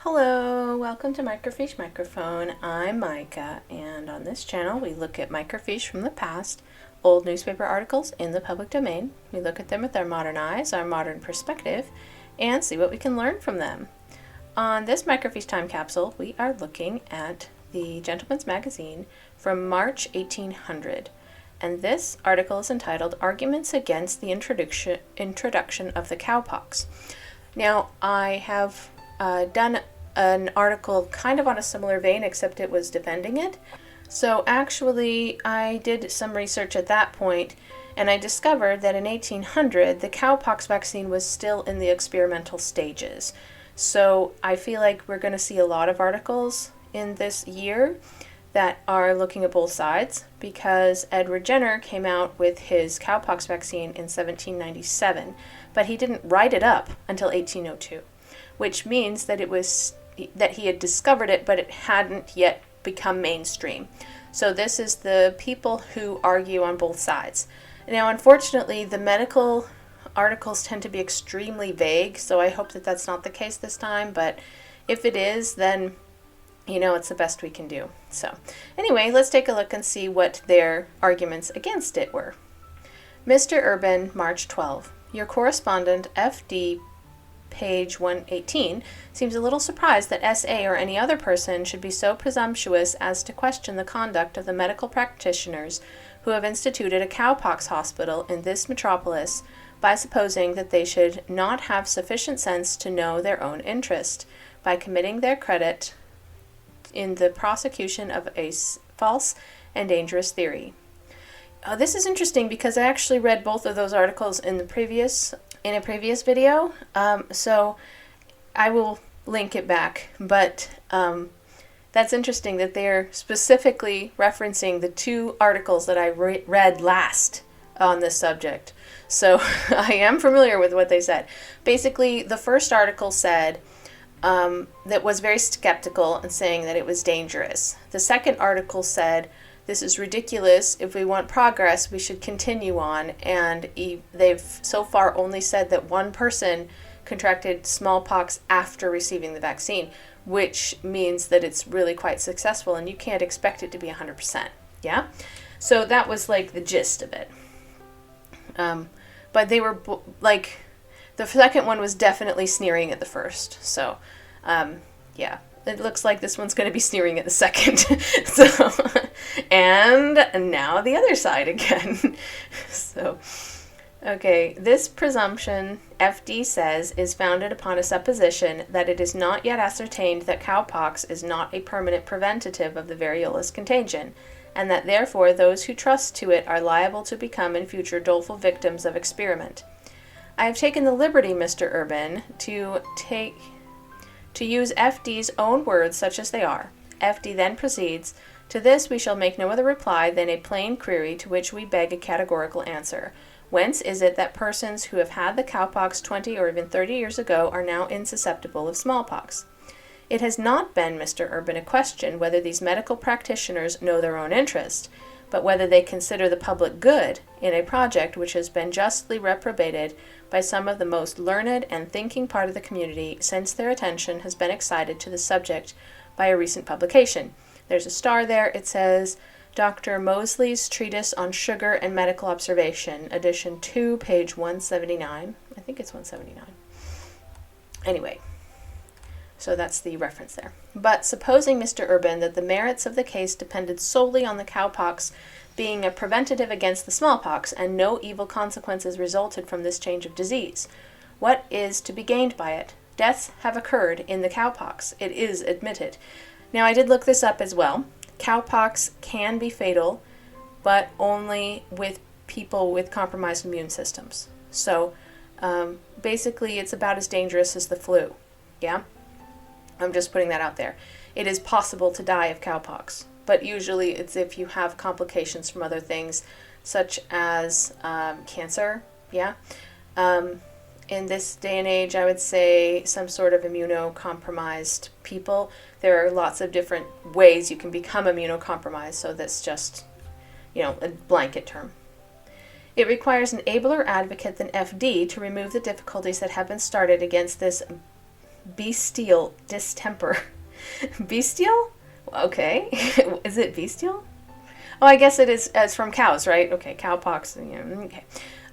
Hello, welcome to Microfiche Microphone. I'm Micah, and on this channel we look at microfiche from the past, old newspaper articles in the public domain. We look at them with our modern eyes, our modern perspective, and see what we can learn from them. On this microfiche time capsule, we are looking at the Gentleman's Magazine from March 1800. And this article is entitled Arguments Against the Introduction of the Cow-Pox. Now, I have done an article kind of on a similar vein, except it was defending it. So actually, I did some research at that point, and I discovered that in 1800, the cowpox vaccine was still in the experimental stages. So I feel like we're going to see a lot of articles in this year that are looking at both sides, because Edward Jenner came out with his cowpox vaccine in 1797, but he didn't write it up until 1802, which means that he had discovered it, but it hadn't yet become mainstream. So this is the people who argue on both sides. Now, unfortunately, the medical articles tend to be extremely vague, so I hope that that's not the case this time, but if it is, then it's the best we can do. So anyway, let's take a look and see what their arguments against it were. Mr. Urban, March 12. Your correspondent, FD, page 118, seems a little surprised that SA or any other person should be so presumptuous as to question the conduct of the medical practitioners who have instituted a cowpox hospital in this metropolis by supposing that they should not have sufficient sense to know their own interest, by committing their credit in the prosecution of a false and dangerous theory. This is interesting because I actually read both of those articles in a previous video, so I will link it back, but that's interesting that they're specifically referencing the two articles that I read last on this subject. So I am familiar with what they said. Basically, the first article said that was very skeptical and saying that it was dangerous. The second article said, this is ridiculous. If we want progress, we should continue on. And they've so far only said that one person contracted smallpox after receiving the vaccine, which means that it's really quite successful, and you can't expect it to be 100%. Yeah? So that was like the gist of it. But they were the second one was definitely sneering at the first. So, yeah. It looks like this one's going to be sneering at the second. So, and now the other side again. So, okay, this presumption, FD says, is founded upon a supposition that it is not yet ascertained that cowpox is not a permanent preventative of the variolous contagion, and that therefore those who trust to it are liable to become in future doleful victims of experiment. I have taken the liberty, Mr. Urban, to use FD's own words such as they are. FD then proceeds, to this we shall make no other reply than a plain query to which we beg a categorical answer. Whence is it that persons who have had the cowpox 20 or even 30 years ago are now insusceptible of smallpox? It has not been, Mr. Urban, a question whether these medical practitioners know their own interest, but whether they consider the public good in a project which has been justly reprobated by some of the most learned and thinking part of the community since their attention has been excited to the subject by a recent publication. There's a star there. It says Dr. Mosley's Treatise on Sugar and Medical Observation, edition 2, page 179. I think it's 179. Anyway, so that's the reference there. But supposing, Mr. Urban, that the merits of the case depended solely on the cowpox being a preventative against the smallpox, and no evil consequences resulted from this change of disease, what is to be gained by it? Deaths have occurred in the cowpox. It is admitted. Now, I did look this up as well. Cowpox can be fatal, but only with people with compromised immune systems. So, basically, it's about as dangerous as the flu. Yeah? I'm just putting that out there. It is possible to die of cowpox, but usually it's if you have complications from other things, such as cancer. Yeah. In this day and age, I would say some sort of immunocompromised people. There are lots of different ways you can become immunocompromised, so that's just, a blanket term. It requires an abler advocate than FD to remove the difficulties that have been started against this bestial distemper. Bestial? Okay. Is it bestial? Oh, I guess it is. It's from cows, right? Okay, Cow-Pox. Yeah, okay.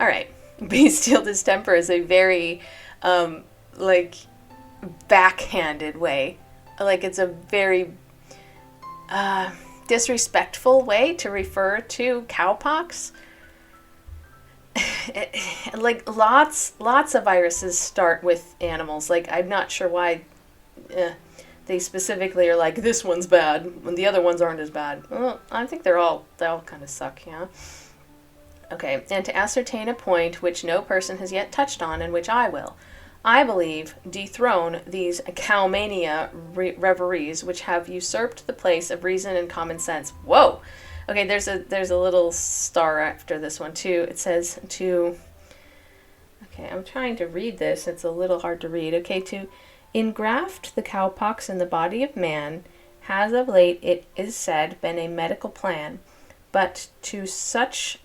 All right. Bestial distemper is a very, like, backhanded way. Like, it's a very disrespectful way to refer to cowpox. Like, lots of viruses start with animals. Like, I'm not sure why they specifically are like, this one's bad when the other ones aren't as bad. Well, I think they all kind of suck, yeah. Okay, and to ascertain a point which no person has yet touched on, and which I will, I believe, dethrone these cowmania reveries which have usurped the place of reason and common sense. Whoa! Okay, there's a little star after this one too. It says to, okay, I'm trying to read this. It's a little hard to read. Okay, to engraft the cowpox in the body of man has of late, it is said, been a medical plan, but to such,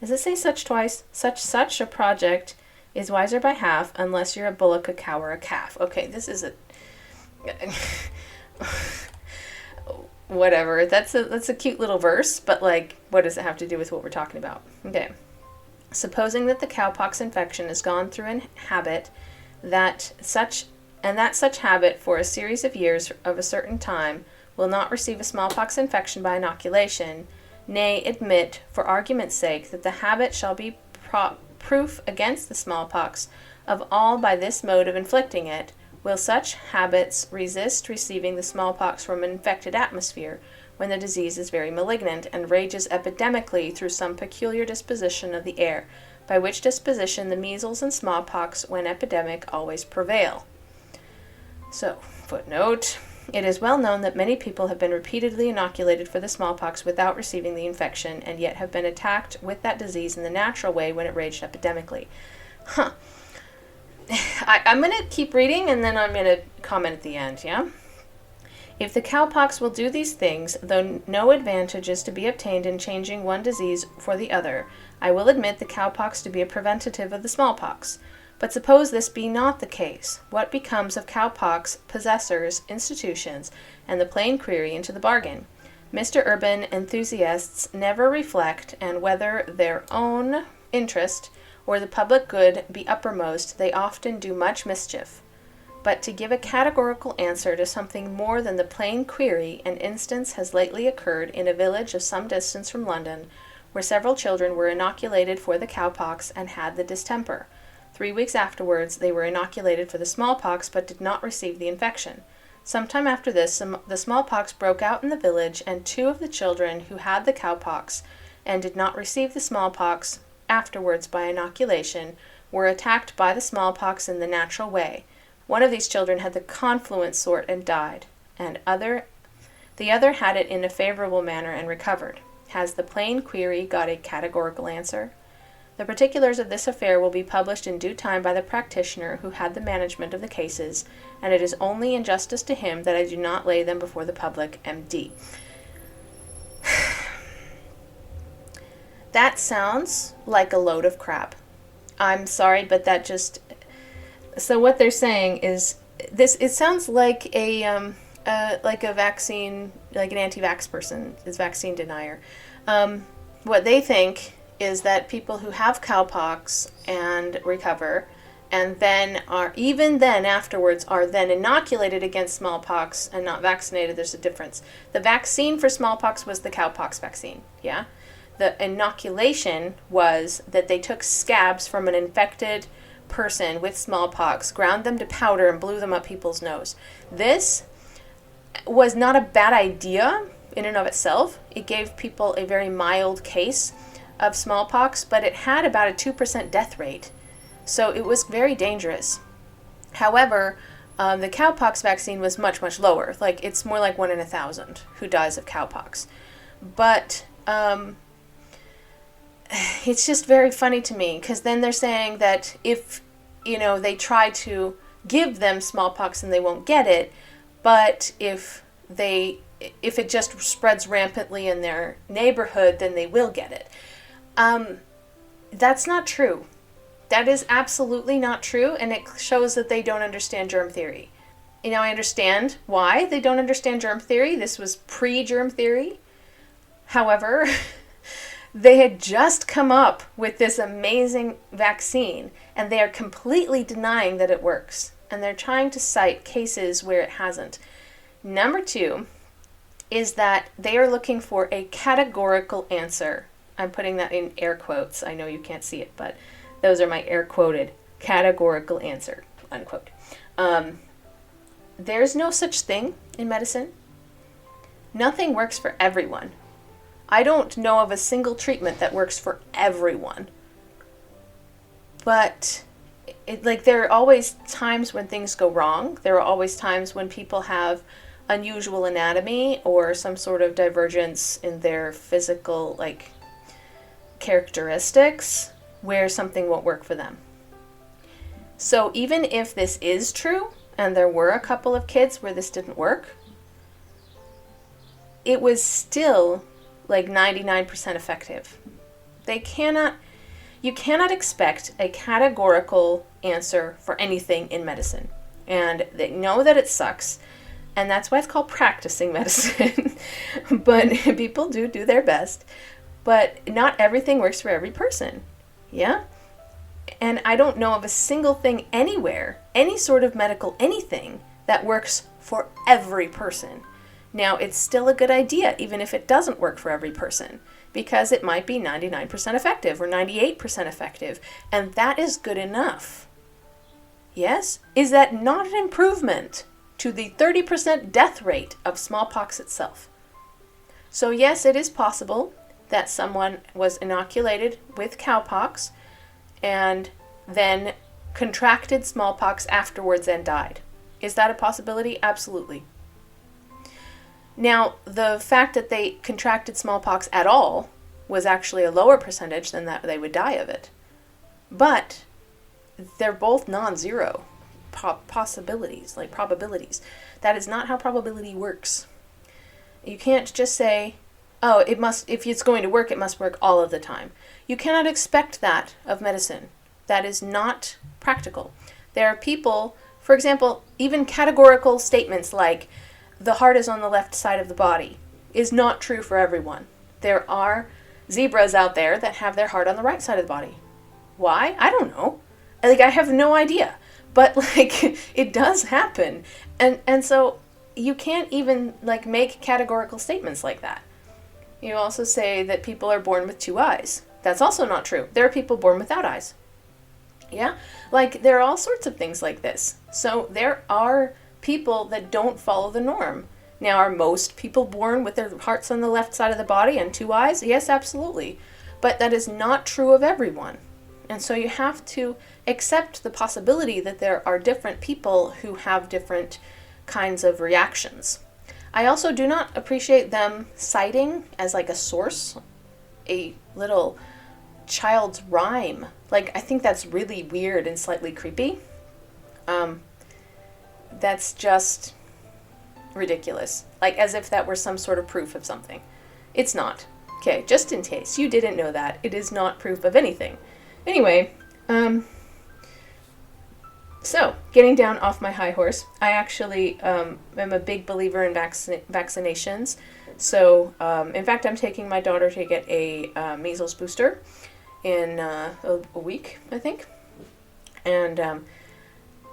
does it say such twice? Such a project is wiser by half, unless you're a bullock, a cow, or a calf. Okay, this is a whatever. That's a cute little verse, but like, what does it have to do with what we're talking about? Okay. Supposing that the cowpox infection has gone through an habit that such habit for a series of years of a certain time will not receive a smallpox infection by inoculation, nay, admit, for argument's sake, that the habit shall be proof against the smallpox of all by this mode of inflicting it, will such habits resist receiving the smallpox from an infected atmosphere when the disease is very malignant and rages epidemically through some peculiar disposition of the air, by which disposition the measles and smallpox, when epidemic, always prevail. So, footnote, it is well known that many people have been repeatedly inoculated for the smallpox without receiving the infection, and yet have been attacked with that disease in the natural way when it raged epidemically. Huh. I'm going to keep reading, and then I'm going to comment at the end, yeah? If the cowpox will do these things, though no advantage is to be obtained in changing one disease for the other, I will admit the cowpox to be a preventative of the smallpox. But suppose this be not the case, what becomes of cowpox possessors, institutions, and the plain query into the bargain? Mr. Urban enthusiasts never reflect, and whether their own interest or the public good be uppermost, they often do much mischief. But to give a categorical answer to something more than the plain query, an instance has lately occurred in a village of some distance from London, where several children were inoculated for the cowpox and had the distemper. 3 weeks afterwards, they were inoculated for the smallpox, but did not receive the infection. Some time after this, the smallpox broke out in the village, and 2 of the children who had the cowpox and did not receive the smallpox afterwards by inoculation were attacked by the smallpox in the natural way. One of these children had the confluent sort and died, and the other had it in a favorable manner and recovered. Has the plain query got a categorical answer? The particulars of this affair will be published in due time by the practitioner who had the management of the cases, and it is only in justice to him that I do not lay them before the public. M.D. That sounds like a load of crap. I'm sorry, but that just... So what they're saying is this. It sounds like a vaccine, like an anti-vax person, is vaccine denier. What they think is that people who have cowpox and recover, and then even then afterwards are then inoculated against smallpox and not vaccinated. There's a difference. The vaccine for smallpox was the cowpox vaccine. Yeah, the inoculation was that they took scabs from an infected person with smallpox, ground them to powder, and blew them up people's nose. This was not a bad idea in and of itself. It gave people a very mild case of smallpox, but it had about a 2% death rate. So it was very dangerous. However, the cowpox vaccine was much, much lower. Like, it's more like 1 in 1,000 who dies of cowpox. But it's just very funny to me, because then they're saying that if, they try to give them smallpox and they won't get it, but if it just spreads rampantly in their neighborhood, then they will get it. That's not true. That is absolutely not true, and it shows that they don't understand germ theory. You know, I understand why they don't understand germ theory. This was pre-germ theory. However, they had just come up with this amazing vaccine, and they are completely denying that it works. And they're trying to cite cases where it hasn't. Number two is that they are looking for a categorical answer. I'm putting that in air quotes. I know you can't see it, but those are my air quoted categorical answer, unquote. There's no such thing in medicine. Nothing works for everyone. I don't know of a single treatment that works for everyone. But there are always times when things go wrong. There are always times when people have unusual anatomy or some sort of divergence in their physical characteristics where something won't work for them. So even if this is true, and there were a couple of kids where this didn't work, it was still 99% effective. You cannot expect a categorical answer for anything in medicine. And they know that it sucks, and that's why it's called practicing medicine. But people do their best. But not everything works for every person. Yeah? And I don't know of a single thing anywhere, any sort of medical anything, that works for every person. Now, it's still a good idea, even if it doesn't work for every person, because it might be 99% effective or 98% effective, and that is good enough. Yes? Is that not an improvement to the 30% death rate of smallpox itself? So yes, it is possible that someone was inoculated with cowpox and then contracted smallpox afterwards and died. Is that a possibility? Absolutely. Now, the fact that they contracted smallpox at all was actually a lower percentage than that they would die of it. But they're both non-zero possibilities, probabilities. That is not how probability works. You can't just say, oh, if it's going to work, it must work all of the time. You cannot expect that of medicine. That is not practical. There are people, for example, even categorical statements like, the heart is on the left side of the body, is not true for everyone. There are zebras out there that have their heart on the right side of the body. Why? I don't know. I have no idea. But it does happen. And so you can't even make categorical statements like that. You also say that people are born with two eyes. That's also not true. There are people born without eyes. Yeah? There are all sorts of things like this. So there are people that don't follow the norm. Now, are most people born with their hearts on the left side of the body and two eyes? Yes, absolutely. But that is not true of everyone. And so you have to accept the possibility that there are different people who have different kinds of reactions. I also do not appreciate them citing as a source a little child's rhyme. I think that's really weird and slightly creepy. That's just ridiculous. As if that were some sort of proof of something. It's not. Okay, just in case you didn't know that, it is not proof of anything. Anyway, so getting down off my high horse, I actually am a big believer in vaccinations. So, in fact, I'm taking my daughter to get a measles booster in a week, I think. And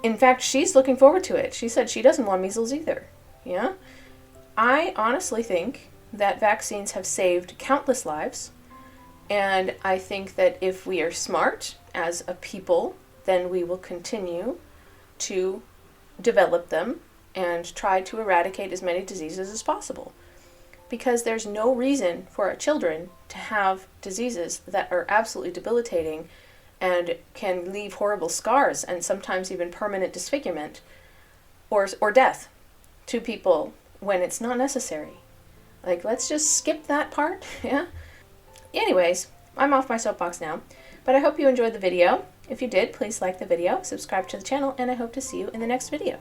in fact, she's looking forward to it. She said she doesn't want measles either. Yeah? I honestly think that vaccines have saved countless lives. And I think that if we are smart as a people, then we will continue to develop them and try to eradicate as many diseases as possible. Because there's no reason for our children to have diseases that are absolutely debilitating and can leave horrible scars and sometimes even permanent disfigurement or death to people when it's not necessary. Let's just skip that part, yeah? Anyways, I'm off my soapbox now, but I hope you enjoyed the video. If you did, please like the video, subscribe to the channel, and I hope to see you in the next video.